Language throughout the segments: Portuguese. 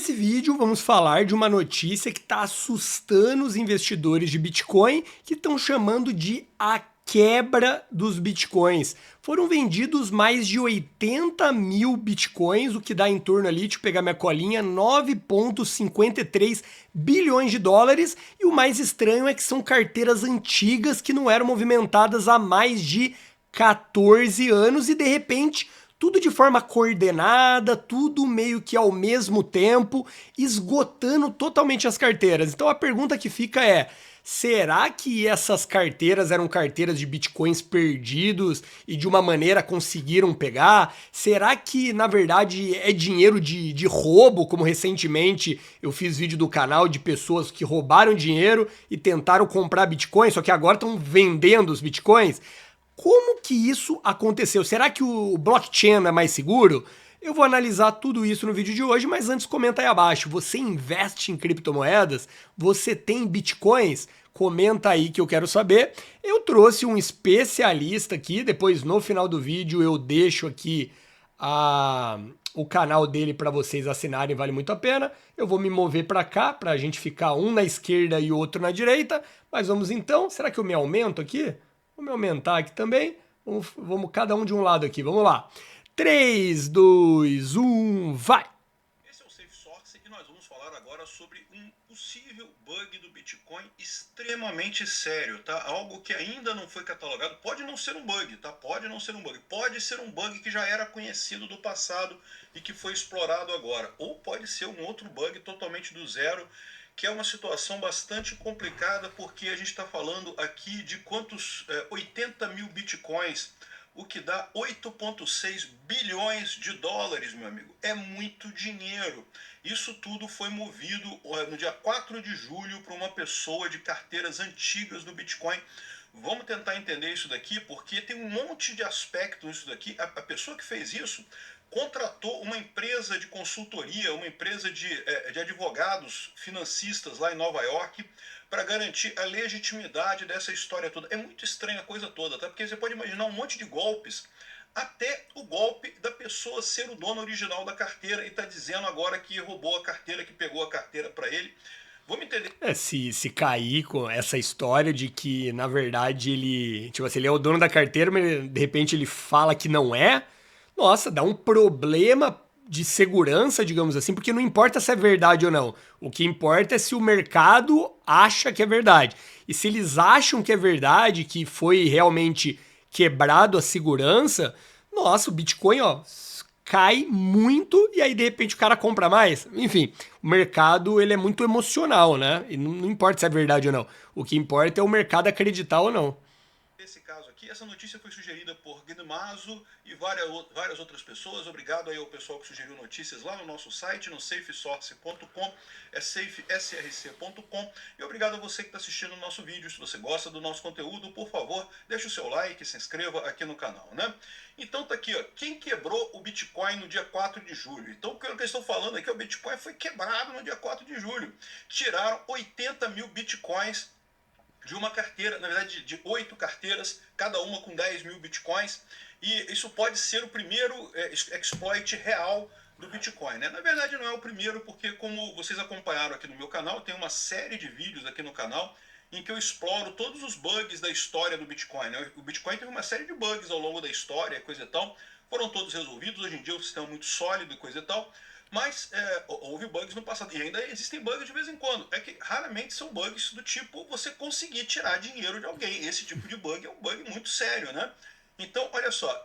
Nesse vídeo vamos falar de uma notícia que está assustando os investidores de Bitcoin, que estão chamando de a quebra dos Bitcoins. Foram vendidos mais de 80 mil Bitcoins, o que dá em torno ali, deixa eu pegar minha colinha, 9,53 bilhões de dólares. E o mais estranho é que são carteiras antigas que não eram movimentadas há mais de 14 anos e de repente tudo de forma coordenada, tudo meio que ao mesmo tempo, esgotando totalmente as carteiras. Então a pergunta que fica é: será que essas carteiras eram carteiras de bitcoins perdidos e de uma maneira conseguiram pegar? Será que na verdade é dinheiro de roubo, como recentemente eu fiz vídeo do canal de pessoas que roubaram dinheiro e tentaram comprar bitcoins, só que agora estão vendendo os bitcoins? Como que isso aconteceu? Será que o blockchain é mais seguro? Eu vou analisar tudo isso no vídeo de hoje, mas antes comenta aí abaixo. Você investe em criptomoedas? Você tem bitcoins? Comenta aí que eu quero saber. Eu trouxe um especialista aqui, depois no final do vídeo eu deixo aqui o canal dele para vocês assinarem, vale muito a pena. Eu vou me mover para cá, para a gente ficar um na esquerda e o outro na direita. Mas vamos então, será que eu me aumento aqui? Vamos aumentar aqui também. Vamos cada um de um lado aqui. Vamos lá. 3, 2, 1, vai! Esse é o SafeSource e nós vamos falar agora sobre um possível bug do Bitcoin extremamente sério, tá? Algo que ainda não foi catalogado. Pode não ser um bug, tá? Pode não ser um bug. Pode ser um bug que já era conhecido do passado e que foi explorado agora. Ou pode ser um outro bug totalmente do zero, que é uma situação bastante complicada, porque a gente está falando aqui de quantos 80 mil bitcoins, o que dá 8,6 bilhões de dólares, meu amigo. É muito dinheiro. Isso tudo foi movido no dia 4 de julho por uma pessoa de carteiras antigas do Bitcoin. Vamos tentar entender isso daqui, porque tem um monte de aspectos nisso daqui. A pessoa que fez isso contratou uma empresa de consultoria, uma empresa de advogados financistas lá em Nova York para garantir a legitimidade dessa história toda. É muito estranha a coisa toda, tá? Porque você pode imaginar um monte de golpes, até o golpe da pessoa ser o dono original da carteira e está dizendo agora que roubou a carteira, que pegou a carteira para ele. Vamos entender. Se cair com essa história de que, na verdade, ele. Tipo assim, ele é o dono da carteira, mas de repente ele fala que não é. Nossa, dá um problema de segurança, digamos assim, porque não importa se é verdade ou não. O que importa é se o mercado acha que é verdade. E se eles acham que é verdade, que foi realmente quebrado a segurança, nossa, o Bitcoin, ó, cai muito e aí de repente o cara compra mais. Enfim, o mercado ele é muito emocional, né? E não importa se é verdade ou não. O que importa é o mercado acreditar ou não. Nesse caso aqui, essa notícia foi sugerida por Guilhermazo e várias outras pessoas. Obrigado aí ao pessoal que sugeriu notícias lá no nosso site, no safesource.com, é safesrc.com. E obrigado a você que está assistindo o nosso vídeo. Se você gosta do nosso conteúdo, por favor, deixe o seu like, se inscreva aqui no canal, né? Então tá aqui, ó, quem quebrou o Bitcoin no dia 4 de julho? Então o que eles estão falando aqui, o Bitcoin foi quebrado no dia 4 de julho. Tiraram 80 mil Bitcoins de uma carteira, na verdade de 8 carteiras, cada uma com 10 mil bitcoins, e isso pode ser o primeiro exploit real do Bitcoin, né? Na verdade não é o primeiro, porque como vocês acompanharam aqui no meu canal, tem uma série de vídeos aqui no canal em que eu exploro todos os bugs da história do Bitcoin, né? O Bitcoin teve uma série de bugs ao longo da história, coisa e tal, foram todos resolvidos, hoje em dia o sistema é muito sólido e coisa e tal, mas houve bugs no passado e ainda existem bugs de vez em quando. É que raramente são bugs do tipo você conseguir tirar dinheiro de alguém. Esse tipo de bug é um bug muito sério, né? Então, olha só,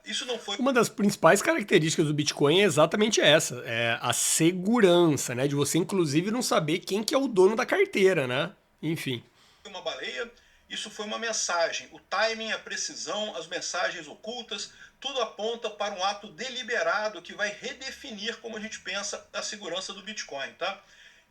isso não foi. Uma das principais características do Bitcoin é exatamente essa, é a segurança, né? De você inclusive não saber quem que é o dono da carteira, né? Enfim. Uma baleia, isso foi uma mensagem. O timing, a precisão, as mensagens ocultas, tudo aponta para um ato deliberado que vai redefinir como a gente pensa a segurança do Bitcoin, tá?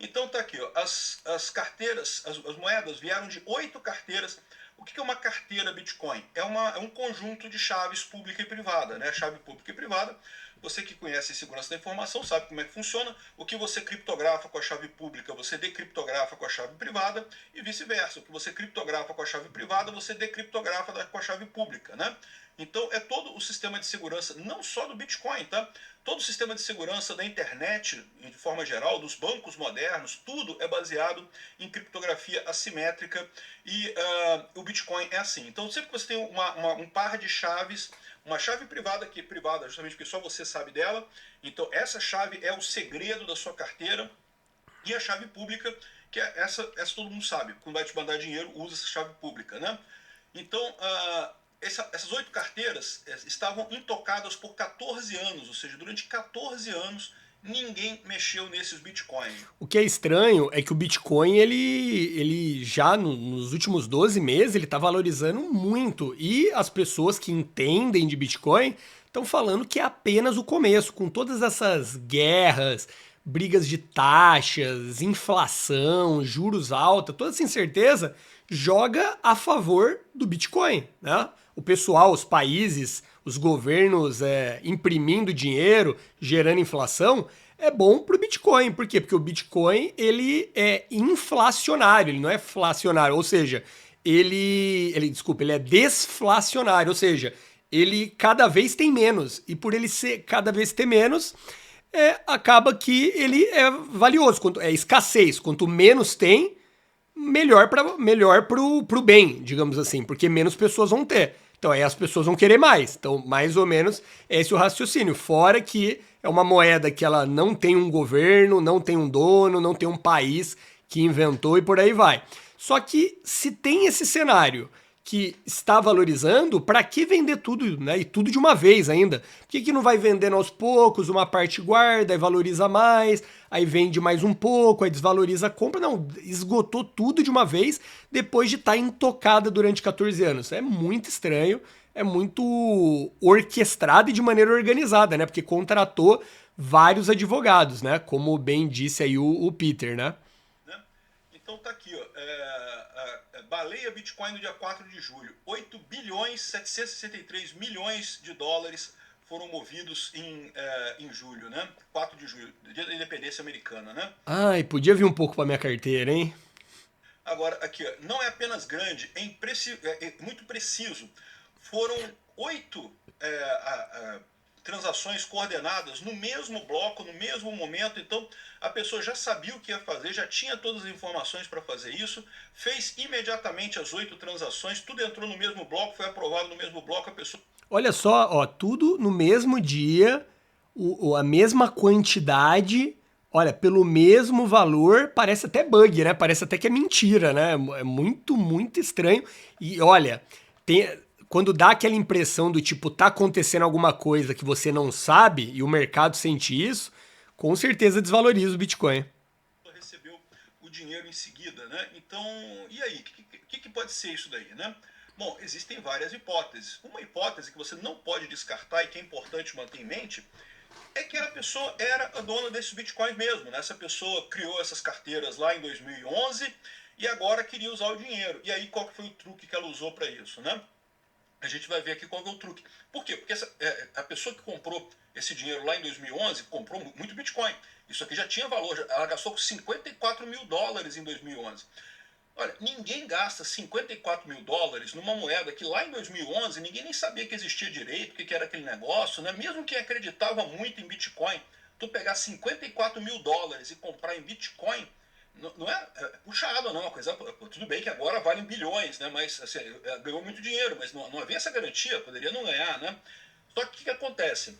Então tá aqui, ó, as carteiras, as moedas vieram de 8 carteiras. O que é uma carteira Bitcoin? É um conjunto de chaves pública e privada, né? Chave pública e privada Você que conhece segurança da informação sabe como é que funciona. O que você criptografa com a chave pública, você decriptografa com a chave privada e vice-versa. O que você criptografa com a chave privada, você decriptografa com a chave pública, né? Então é todo o sistema de segurança, não só do Bitcoin, tá? Todo o sistema de segurança da internet, de forma geral, dos bancos modernos, tudo é baseado em criptografia assimétrica e o Bitcoin é assim. Então sempre que você tem um par de chaves, uma chave privada que é privada justamente porque só você sabe dela, então essa chave é o segredo da sua carteira, e a chave pública, que é essa todo mundo sabe, quando vai te mandar dinheiro, usa essa chave pública, né? Então, essas 8 carteiras estavam intocadas por 14 anos, ou seja, durante 14 anos ninguém mexeu nesses bitcoins. O que é estranho é que o Bitcoin, ele já nos últimos 12 meses, ele tá valorizando muito. E as pessoas que entendem de Bitcoin estão falando que é apenas o começo, com todas essas guerras, brigas de taxas, inflação, juros altos, toda essa incerteza joga a favor do Bitcoin, né? O pessoal, os países, os governos imprimindo dinheiro, gerando inflação, é bom para o Bitcoin. Por quê? Porque o Bitcoin ele é inflacionário, ele não é flacionário, ou seja, ele é desflacionário, ou seja, ele cada vez tem menos. E por ele ser cada vez ter menos, acaba que ele é valioso, é escassez. Quanto menos tem, melhor pro bem, digamos assim, porque menos pessoas vão ter. Então aí as pessoas vão querer mais. Então, mais ou menos, esse é o raciocínio. Fora que é uma moeda que ela não tem um governo, não tem um dono, não tem um país que inventou e por aí vai. Só que se tem esse cenário que está valorizando, para que vender tudo, né? E tudo de uma vez ainda. Por que não vai vendendo aos poucos, uma parte guarda e valoriza mais, aí vende mais um pouco, aí desvaloriza a compra? Não, esgotou tudo de uma vez depois de estar intocada durante 14 anos. É muito estranho, é muito orquestrado e de maneira organizada, né? Porque contratou vários advogados, né? Como bem disse aí o Peter, né? Então tá aqui, ó, baleia Bitcoin no dia 4 de julho. 8 bilhões 763 milhões de dólares foram movidos em julho, né? 4 de julho, dia da independência americana, né? Ai, podia vir um pouco pra minha carteira, hein? Agora, aqui, ó, não é apenas grande, é muito preciso. Foram 8 transações coordenadas no mesmo bloco, no mesmo momento. Então a pessoa já sabia o que ia fazer, já tinha todas as informações para fazer isso, fez imediatamente as 8 transações, tudo entrou no mesmo bloco, foi aprovado no mesmo bloco, a pessoa... Olha só, ó, tudo no mesmo dia, a mesma quantidade, olha, pelo mesmo valor, parece até bug, né? Parece até que é mentira, né? É muito, muito estranho. E olha, quando dá aquela impressão do tipo, tá acontecendo alguma coisa que você não sabe e o mercado sente isso, com certeza desvaloriza o Bitcoin. recebeu o dinheiro em seguida, né? Então, e aí? O que pode ser isso daí, né? Bom, existem várias hipóteses. Uma hipótese que você não pode descartar e que é importante manter em mente é que a pessoa era a dona desses bitcoins mesmo, né? Essa pessoa criou essas carteiras lá em 2011 e agora queria usar o dinheiro. E aí qual que foi o truque que ela usou para isso, né? A gente vai ver aqui qual é o truque. Por quê? Porque a pessoa que comprou esse dinheiro lá em 2011 comprou muito Bitcoin. Isso aqui já tinha valor. Ela gastou 54 mil dólares em 2011. Olha, ninguém gasta 54 mil dólares numa moeda que lá em 2011 ninguém nem sabia que existia direito, o que era aquele negócio, né? Mesmo quem acreditava muito em Bitcoin, tu pegar 54 mil dólares e comprar em Bitcoin, não é puxado, não. Uma coisa, tudo bem que agora valem bilhões, né? Mas assim, ganhou muito dinheiro, mas não havia essa garantia, poderia não ganhar, né? Só que o que acontece?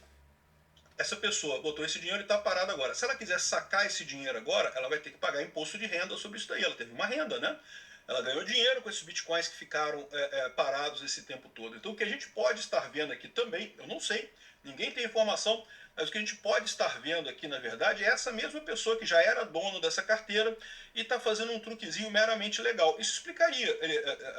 Essa pessoa botou esse dinheiro e está parada agora. Se ela quiser sacar esse dinheiro agora, ela vai ter que pagar imposto de renda sobre isso daí. Ela teve uma renda, né? Ela ganhou dinheiro com esses bitcoins que ficaram parados esse tempo todo. Então o que a gente pode estar vendo aqui também, eu não sei, ninguém tem informação, mas o que a gente pode estar vendo aqui, na verdade, é essa mesma pessoa que já era dono dessa carteira e está fazendo um truquezinho meramente legal. Isso explicaria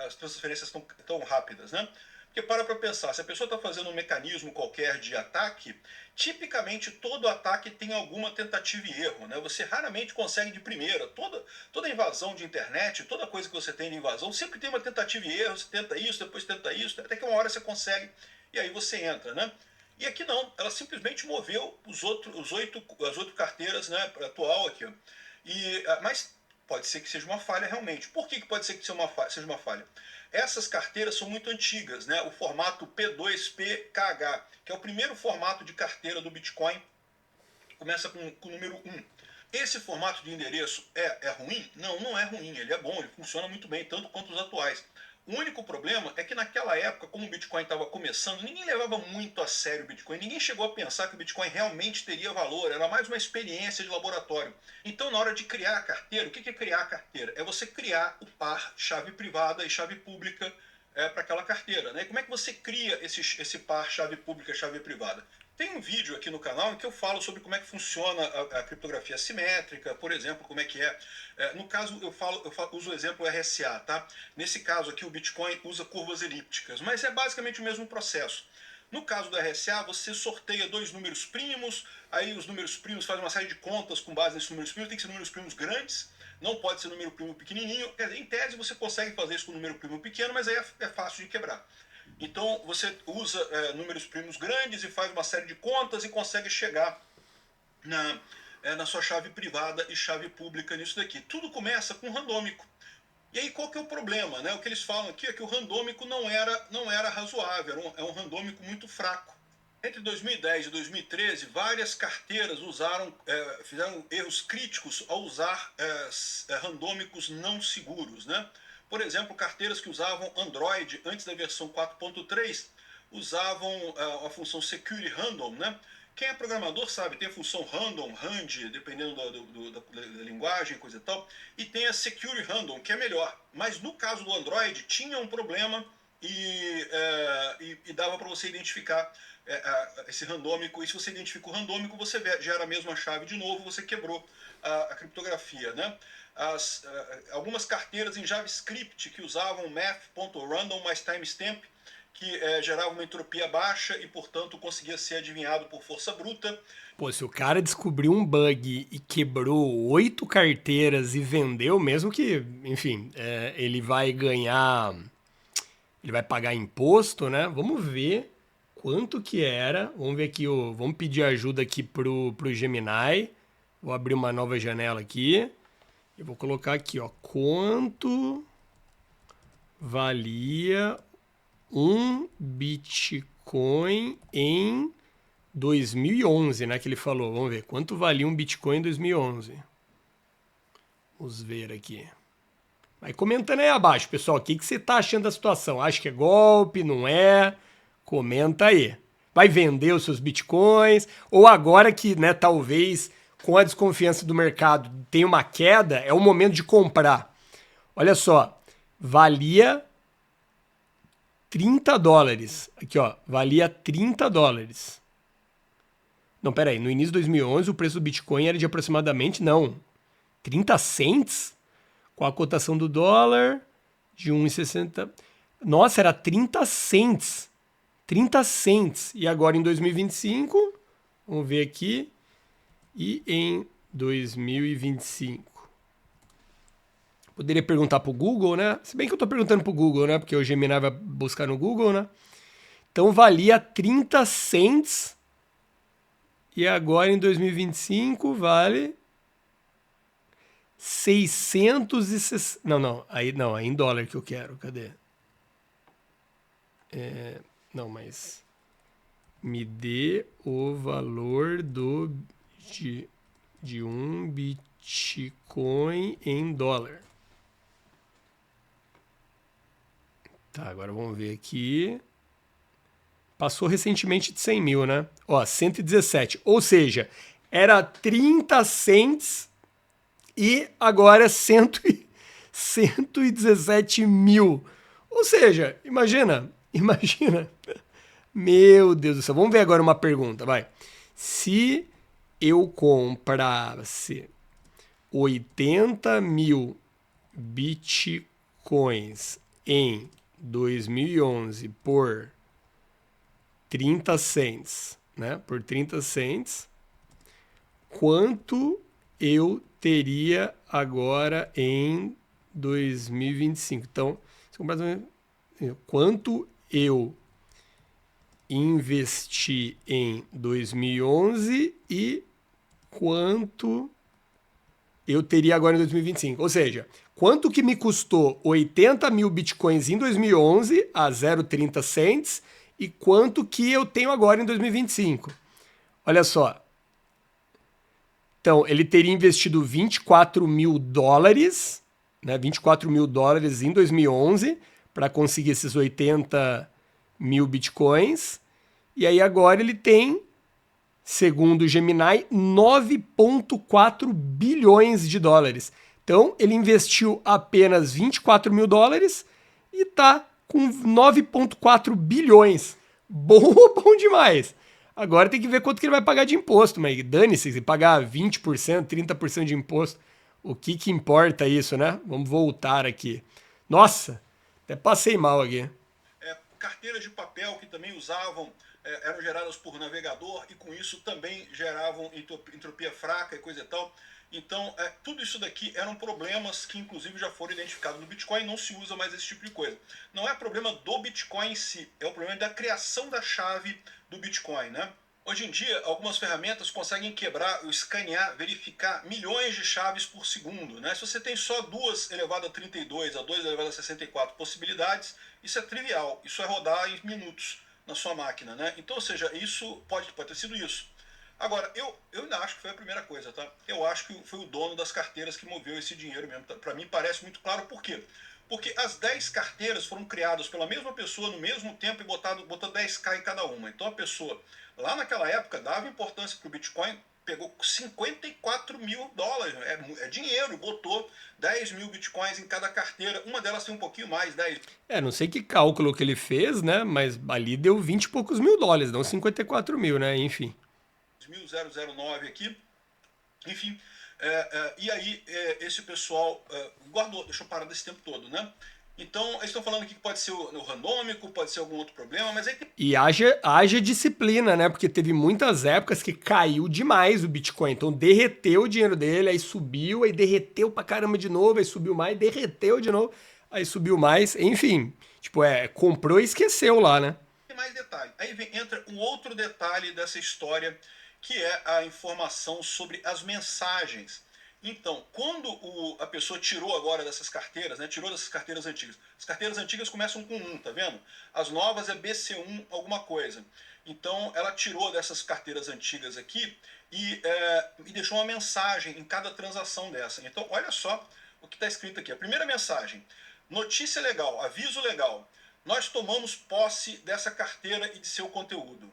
as transferências tão rápidas, né? Porque para pensar, se a pessoa está fazendo um mecanismo qualquer de ataque, tipicamente todo ataque tem alguma tentativa e erro, né? Você raramente consegue de primeira. Toda invasão de internet, toda coisa que você tem de invasão, sempre tem uma tentativa e erro. Você tenta isso, depois tenta isso, até que uma hora você consegue e aí você entra, né? E aqui não, ela simplesmente moveu as oito carteiras, né, para atual aqui. Ó. Mas pode ser que seja uma falha realmente. Por que pode ser que seja uma falha? Essas carteiras são muito antigas, né? O formato P2PKH, que é o primeiro formato de carteira do Bitcoin, que começa com o número 1. Esse formato de endereço é ruim? Não, não é ruim. Ele é bom, ele funciona muito bem, tanto quanto os atuais. O único problema é que naquela época, como o Bitcoin estava começando, ninguém levava muito a sério o Bitcoin. Ninguém chegou a pensar que o Bitcoin realmente teria valor. Era mais uma experiência de laboratório. Então, na hora de criar a carteira, o que é criar a carteira? É você criar o par chave privada e chave pública para aquela carteira. Né? E como é que você cria esse par chave pública e chave privada? Tem um vídeo aqui no canal em que eu falo sobre como é que funciona a criptografia assimétrica, por exemplo, como é que é. No caso, eu uso o exemplo RSA, tá? Nesse caso aqui, o Bitcoin usa curvas elípticas, mas é basicamente o mesmo processo. No caso do RSA, você sorteia dois números primos, aí os números primos fazem uma série de contas com base nesses números primos, tem que ser números primos grandes, não pode ser número primo pequenininho. Quer dizer, em tese você consegue fazer isso com número primo pequeno, mas aí é fácil de quebrar. Então você usa números primos grandes e faz uma série de contas e consegue chegar na sua chave privada e chave pública nisso daqui. Tudo começa com randômico. E aí qual que é o problema? Né? O que eles falam aqui é que o randômico não era razoável, é um randômico muito fraco. Entre 2010 e 2013, várias carteiras fizeram erros críticos ao usar randômicos não seguros, né? Por exemplo, carteiras que usavam Android antes da versão 4.3 usavam a função Security Random, né? Quem é programador sabe, tem a função Random, Rand, dependendo da linguagem, coisa e tal, e tem a Security Random, que é melhor. Mas no caso do Android, tinha um problema e dava para você identificar esse randômico, e se você identifica o randômico, você gera a mesma chave de novo, você quebrou a criptografia, né? Algumas carteiras em JavaScript que usavam math.random mais timestamp, que gerava uma entropia baixa e, portanto, conseguia ser adivinhado por força bruta. Pô, se o cara descobriu um bug e quebrou 8 carteiras e vendeu, mesmo que, enfim, ele vai ganhar, ele vai pagar imposto, né? Vamos ver quanto que era. Vamos ver aqui, vamos pedir ajuda aqui pro Gemini. Vou abrir uma nova janela aqui. Eu vou colocar aqui, ó, quanto valia um Bitcoin em 2011, né, que ele falou. Vamos ver, quanto valia um Bitcoin em 2011? Vamos ver aqui. Vai comentando aí abaixo, pessoal, o que você tá achando da situação? Acha que é golpe, não é? Comenta aí. Vai vender os seus Bitcoins? Ou agora que, né, talvez com a desconfiança do mercado tem uma queda, é o momento de comprar. Olha só, valia $30. Aqui, ó, valia $30. Não, pera aí, no início de 2011 o preço do Bitcoin era de aproximadamente, 30 cents? Com a cotação do dólar de 1,60. Nossa, era 30 cents. 30 cents. E agora em 2025, vamos ver aqui, e em 2025. Poderia perguntar pro Google, né? Se bem que eu tô perguntando pro Google, né? Porque o Gemini vai buscar no Google, né? Então valia 30 cents. E agora em 2025 vale 660. Não, aí é em dólar que eu quero. Cadê? Não, mas me dê o valor de um Bitcoin em dólar. Tá, agora vamos ver aqui. Passou recentemente de 100 mil, né? Ó, 117. Ou seja, era 30 cents e agora é 117 mil. Ou seja, imagina. Meu Deus do céu. Vamos ver agora uma pergunta, vai. Se eu comprasse 80 mil Bitcoins em 2011 por 30 cents, né? Por 30 cents, quanto eu teria agora em 2025? Então, quanto eu investi em 2011 e quanto eu teria agora em 2025. Ou seja, quanto que me custou 80 mil bitcoins em 2011 a 0,30 cents e quanto que eu tenho agora em 2025. Olha só. Então, ele teria investido 24 mil dólares, né, 24 mil dólares em 2011 para conseguir esses 80 mil bitcoins. E aí agora ele tem, segundo o Gemini, 9,4 bilhões de dólares. Então, ele investiu apenas 24 mil dólares e tá com 9,4 bilhões. Bom, bom demais. Agora tem que ver quanto que ele vai pagar de imposto, mas dane-se, se pagar 20%, 30% de imposto, o que que importa isso, né? Vamos voltar aqui. Nossa, até passei mal aqui. Carteiras de papel que também usavam, eram geradas por navegador e com isso também geravam entropia fraca e coisa e tal. Então, tudo isso daqui eram problemas que inclusive já foram identificados no Bitcoin e não se usa mais esse tipo de coisa. Não é problema do Bitcoin em si, é o problema da criação da chave do Bitcoin, né? Hoje em dia, algumas ferramentas conseguem quebrar, escanear, verificar milhões de chaves por segundo, né? Se você tem só 2 elevado a 32 a 2 elevado a 64 possibilidades, isso é trivial, isso é rodar em minutos na sua máquina, né? Então, ou seja, isso pode ter sido isso. Agora, eu ainda acho que foi a primeira coisa, tá? Eu acho que foi o dono das carteiras que moveu esse dinheiro mesmo. Tá? Para mim parece muito claro. Por quê? Porque as 10 carteiras foram criadas pela mesma pessoa no mesmo tempo e botou 10k em cada uma. Então a pessoa, lá naquela época, dava importância para o Bitcoin, pegou 54 mil dólares, é dinheiro, botou 10 mil Bitcoins em cada carteira. Uma delas tem um pouquinho mais, 10. Não sei que cálculo que ele fez, né? Mas ali deu 20 e poucos mil dólares, não 54 mil, né? Enfim. 009 aqui, enfim, e aí esse pessoal guardou, deixou parado esse tempo todo, né? Então, eles estão falando aqui que pode ser o randômico, pode ser algum outro problema, mas aí tem... E haja disciplina, né? Porque teve muitas épocas que caiu demais o Bitcoin. Então derreteu o dinheiro dele, aí subiu, aí derreteu pra caramba de novo, aí subiu mais, derreteu de novo, aí subiu mais. Enfim, tipo, comprou e esqueceu lá, né? Tem mais detalhe. Aí entra um outro detalhe dessa história, que é a informação sobre as mensagens. Então, quando a pessoa tirou agora dessas carteiras, né, tirou dessas carteiras antigas, as carteiras antigas começam com 1, tá vendo? As novas é BC1 alguma coisa. Então, ela tirou dessas carteiras antigas aqui e deixou uma mensagem em cada transação dessa. Então, olha só o que está escrito aqui. A primeira mensagem: notícia legal, aviso legal. Nós tomamos posse dessa carteira e de seu conteúdo.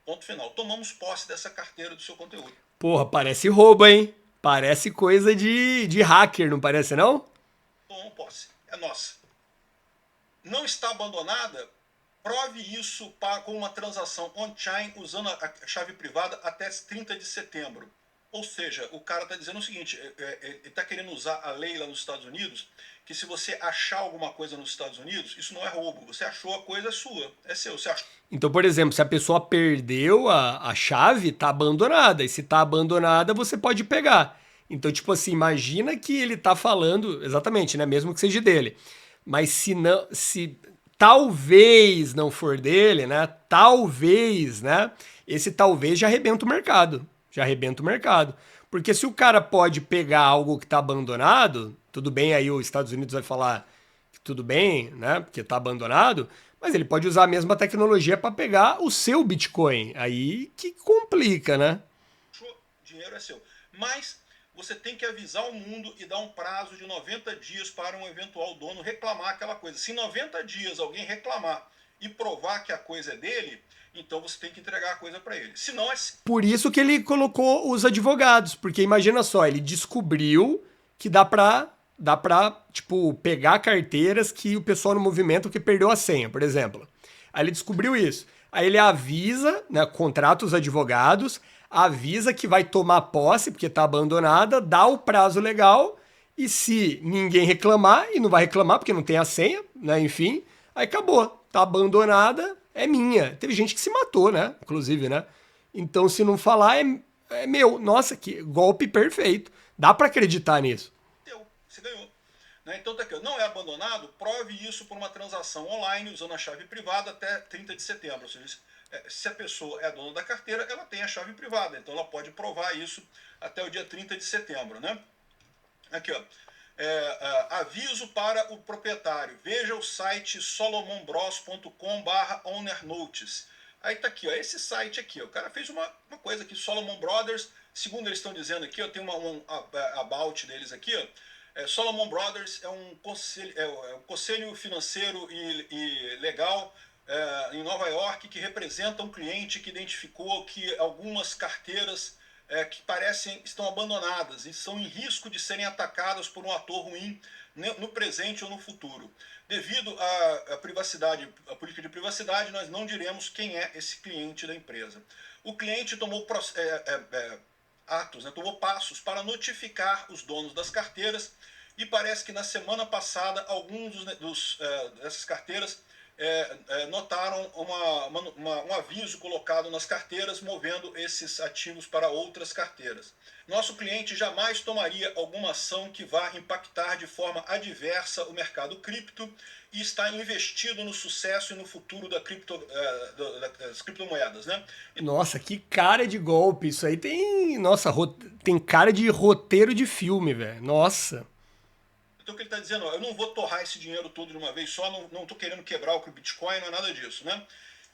Ponto final. Tomamos posse dessa carteira do seu conteúdo. Porra, parece roubo, hein? Parece coisa de hacker, não parece não? Tomamos posse. É nossa. Não está abandonada? Prove isso com uma transação on-chain usando a chave privada até 30 de setembro. Ou seja, o cara está dizendo o seguinte, ele está querendo usar a lei lá nos Estados Unidos, que se você achar alguma coisa nos Estados Unidos, isso não é roubo. Você achou a coisa, é sua, é seu. Você achou. Então, por exemplo, se a pessoa perdeu a chave, tá abandonada. E se tá abandonada, você pode pegar. Então, tipo assim, imagina que ele tá falando, exatamente, né? Mesmo que seja dele. Mas se talvez não for dele, né? Talvez, né? Esse talvez já arrebenta o mercado. Já arrebenta o mercado. Porque se o cara pode pegar algo que tá abandonado, tudo bem, aí os Estados Unidos vai falar que tudo bem, né? Porque tá abandonado, mas ele pode usar a mesma tecnologia para pegar o seu Bitcoin. Aí que complica, né? O dinheiro é seu. Mas você tem que avisar o mundo e dar um prazo de 90 dias para um eventual dono reclamar aquela coisa. Se em 90 dias alguém reclamar e provar que a coisa é dele, então você tem que entregar a coisa para ele. Senão é... Por isso que ele colocou os advogados, porque imagina só, ele descobriu que dá pra, tipo, pegar carteiras que o pessoal no movimento que perdeu a senha, por exemplo. Aí ele descobriu isso. Aí ele avisa, né, contrata os advogados, avisa que vai tomar posse, porque tá abandonada, dá o prazo legal, e se ninguém reclamar, e não vai reclamar porque não tem a senha, né, enfim, aí acabou. Tá abandonada, é minha. Teve gente que se matou, né, inclusive, né. Então, se não falar, é meu. Nossa, que golpe perfeito. Dá pra acreditar nisso. Você ganhou. Né? Então tá aqui, não é abandonado, prove isso por uma transação online usando a chave privada até 30 de setembro. Ou seja, se a pessoa é dona da carteira, ela tem a chave privada, então ela pode provar isso até o dia 30 de setembro. Né? Aqui, ó. Aviso para o proprietário. Veja o site solomonbros.com/ownernotice. Aí tá aqui, ó, esse site aqui. Ó, o cara fez uma coisa aqui, Solomon Brothers, segundo eles estão dizendo aqui, ó, tem um about deles aqui, ó. Solomon Brothers é um conselho financeiro e legal em Nova York que representa um cliente que identificou que algumas carteiras que parecem estão abandonadas e são em risco de serem atacadas por um ator ruim no presente ou no futuro. Devido à privacidade, à política de privacidade, nós não diremos quem é esse cliente da empresa. O cliente tomou atos, né, tomou passos para notificar os donos das carteiras e parece que na semana passada alguns dessas carteiras notaram um aviso colocado nas carteiras movendo esses ativos para outras carteiras. Nosso cliente jamais tomaria alguma ação que vá impactar de forma adversa o mercado cripto e está investido no sucesso e no futuro das criptomoedas. Né? Nossa, que cara de golpe. Isso aí tem. Nossa, tem cara de roteiro de filme, velho. Nossa. Então o que ele está dizendo, ó, eu não vou torrar esse dinheiro todo de uma vez só, não estou querendo quebrar o Bitcoin, não é nada disso. Né?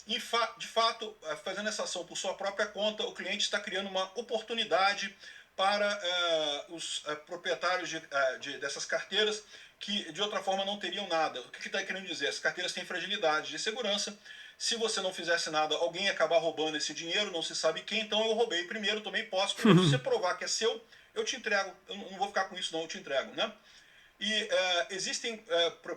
De fato, fazendo essa ação por sua própria conta, o cliente está criando uma oportunidade para os proprietários dessas carteiras que de outra forma não teriam nada. O que está querendo dizer? As carteiras têm fragilidade de segurança. Se você não fizesse nada, alguém ia acabar roubando esse dinheiro, não se sabe quem, então eu roubei primeiro, tomei posse. Primeiro, se você provar que é seu, eu te entrego. Eu não vou ficar com isso não, eu te entrego. Né? E existem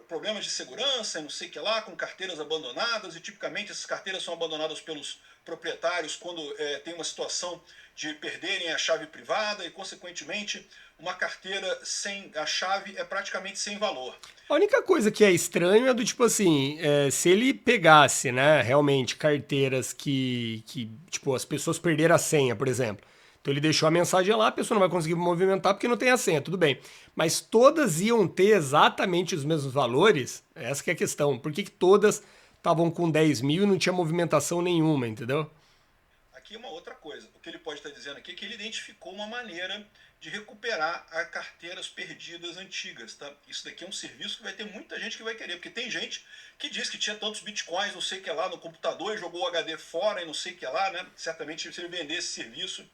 problemas de segurança, não sei o que lá, com carteiras abandonadas, e tipicamente essas carteiras são abandonadas pelos proprietários quando tem uma situação de perderem a chave privada e, consequentemente, uma carteira sem a chave é praticamente sem valor. A única coisa que é estranho é do tipo assim, se ele pegasse, né, realmente carteiras que, tipo, as pessoas perderam a senha, por exemplo. Então ele deixou a mensagem lá, a pessoa não vai conseguir movimentar porque não tem a senha, tudo bem. Mas todas iam ter exatamente os mesmos valores? Essa que é a questão. Por que todas estavam com 10 mil e não tinha movimentação nenhuma, entendeu? Aqui uma outra coisa. O que ele pode estar dizendo aqui é que ele identificou uma maneira de recuperar as carteiras perdidas antigas. Tá? Isso daqui é um serviço que vai ter muita gente que vai querer, porque tem gente que diz que tinha tantos bitcoins, não sei o que lá, no computador e jogou o HD fora e não sei o que lá, né? Certamente se ele vender esse serviço.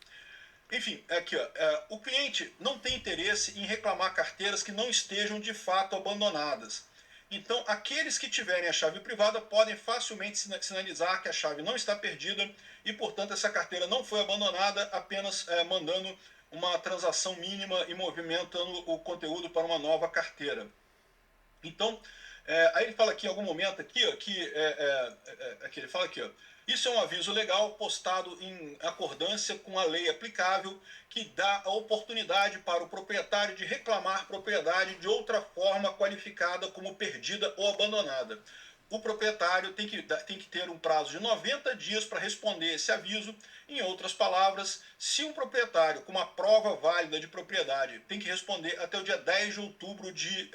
Enfim, aqui, ó, o cliente não tem interesse em reclamar carteiras que não estejam de fato abandonadas. Então, aqueles que tiverem a chave privada podem facilmente sinalizar que a chave não está perdida e, portanto, essa carteira não foi abandonada, apenas mandando uma transação mínima e movimentando o conteúdo para uma nova carteira. Então, aí ele fala aqui em algum momento aqui, ó, aqui ele fala aqui, ó, isso é um aviso legal postado em acordância com a lei aplicável que dá a oportunidade para o proprietário de reclamar propriedade de outra forma qualificada como perdida ou abandonada. O proprietário tem que ter um prazo de 90 dias para responder esse aviso. Em outras palavras, se um proprietário com uma prova válida de propriedade tem que responder até o dia 10 de outubro de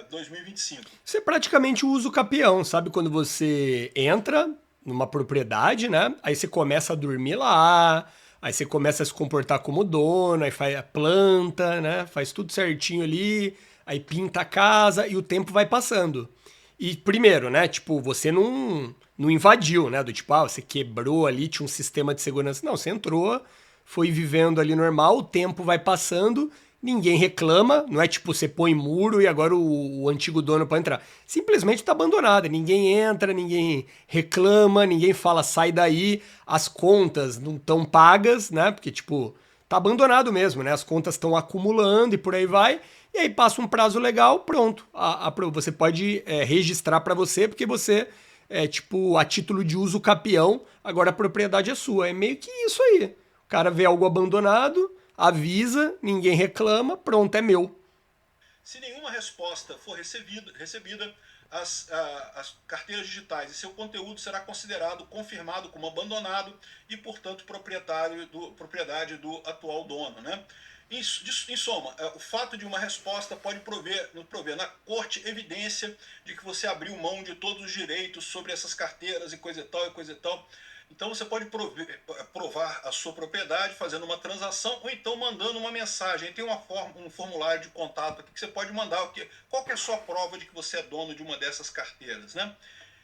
2025. Você praticamente usa o capião, sabe? Quando você entra numa propriedade, né? Aí você começa a dormir lá, aí você começa a se comportar como dono, aí faz a planta, né? Faz tudo certinho ali, aí pinta a casa e o tempo vai passando. E primeiro, né? Tipo, você não invadiu, né? Do tipo, você quebrou ali, tinha um sistema de segurança. Não, você entrou, foi vivendo ali normal, o tempo vai passando, ninguém reclama, não é tipo você põe muro e agora o antigo dono pode entrar. Simplesmente tá abandonada, ninguém entra, ninguém reclama, ninguém fala sai daí, as contas não estão pagas, né? Porque tipo, tá abandonado mesmo, né? As contas estão acumulando e por aí vai. E aí passa um prazo legal, pronto. Você pode registrar para você, porque você tipo, a título de uso capião, agora a propriedade é sua. É meio que isso aí. O cara vê algo abandonado, avisa, ninguém reclama, pronto, é meu. Se nenhuma resposta for recebida as carteiras digitais e seu conteúdo será considerado confirmado como abandonado e, portanto, propriedade do atual dono. Né? Em soma, o fato de uma resposta pode prover na corte evidência de que você abriu mão de todos os direitos sobre essas carteiras e coisa e tal, e coisa e tal. Então você pode provar a sua propriedade fazendo uma transação ou então mandando uma mensagem. Tem um formulário de contato aqui que você pode mandar. Qual que é a sua prova de que você é dono de uma dessas carteiras, né?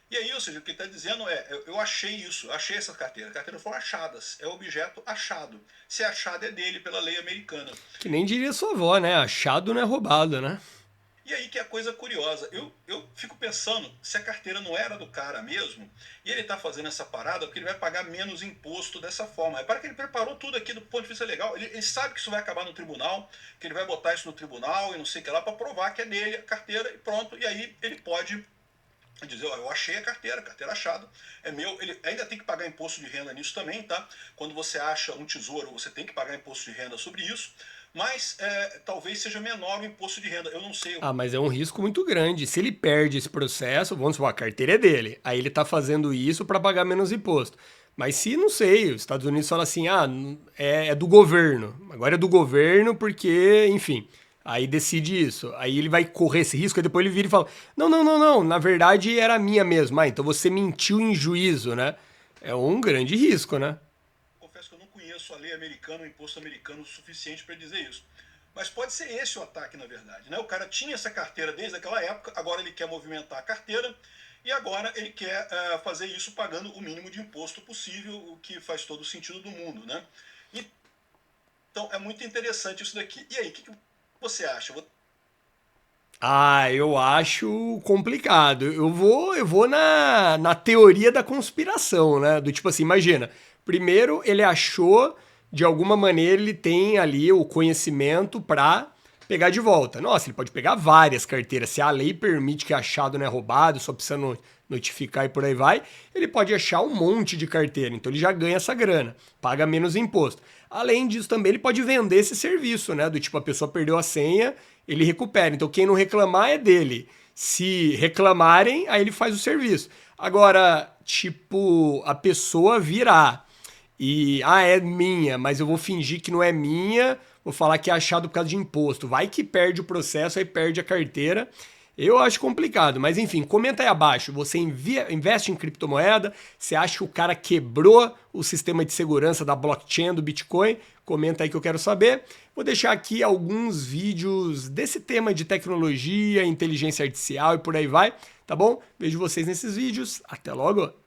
E aí, ou seja, o que está dizendo eu achei isso, achei essa carteira. As carteiras foram achadas, é objeto achado. Se é achado, é dele pela lei americana. Que nem diria sua avó, né? Achado não é roubado, né? E aí que é a coisa curiosa, eu fico pensando se a carteira não era do cara mesmo, e ele está fazendo essa parada porque ele vai pagar menos imposto dessa forma. Repara que ele preparou tudo aqui do ponto de vista legal, ele sabe que isso vai acabar no tribunal, que ele vai botar isso no tribunal e não sei o que lá, para provar que é dele a carteira e pronto, e aí ele pode dizer, ó, eu achei a carteira achada, é meu, ele ainda tem que pagar imposto de renda nisso também, tá? Quando você acha um tesouro, você tem que pagar imposto de renda sobre isso, mas talvez seja menor o imposto de renda, eu não sei. Ah, mas é um risco muito grande. Se ele perde esse processo, vamos supor, a carteira é dele. Aí ele tá fazendo isso para pagar menos imposto. Mas se, não sei, os Estados Unidos falam assim, é do governo. Agora é do governo porque, enfim, aí decide isso. Aí ele vai correr esse risco, aí depois ele vira e fala, não, na verdade era minha mesmo. Ah, então você mentiu em juízo, né? É um grande risco, né? Confesso que eu não conheço a lei americana, o imposto americano o suficiente para dizer isso. Mas pode ser esse o ataque, na verdade, né? O cara tinha essa carteira desde aquela época, agora ele quer movimentar a carteira e agora ele quer fazer isso pagando o mínimo de imposto possível, o que faz todo o sentido do mundo, né? Então é muito interessante isso daqui. E aí, o que você acha? Ah, eu acho complicado. Eu vou na teoria da conspiração, né? Do tipo assim, imagina. Primeiro, ele achou, de alguma maneira, ele tem ali o conhecimento pra pegar de volta. Nossa, ele pode pegar várias carteiras. Se a lei permite que achado não é roubado, só precisa notificar e por aí vai, ele pode achar um monte de carteira. Então ele já ganha essa grana, paga menos imposto. Além disso, também ele pode vender esse serviço, né? Do tipo, a pessoa perdeu a senha, ele recupera. Então quem não reclamar é dele. Se reclamarem, aí ele faz o serviço. Agora, tipo, a pessoa virar e, é minha, mas eu vou fingir que não é minha, vou falar que é achado por causa de imposto. Vai que perde o processo, aí perde a carteira. Eu acho complicado, mas enfim, comenta aí abaixo. Você investe em criptomoeda? Você acha que o cara quebrou o sistema de segurança da blockchain do Bitcoin? Comenta aí que eu quero saber. Vou deixar aqui alguns vídeos desse tema de tecnologia, inteligência artificial e por aí vai, tá bom? Vejo vocês nesses vídeos. Até logo!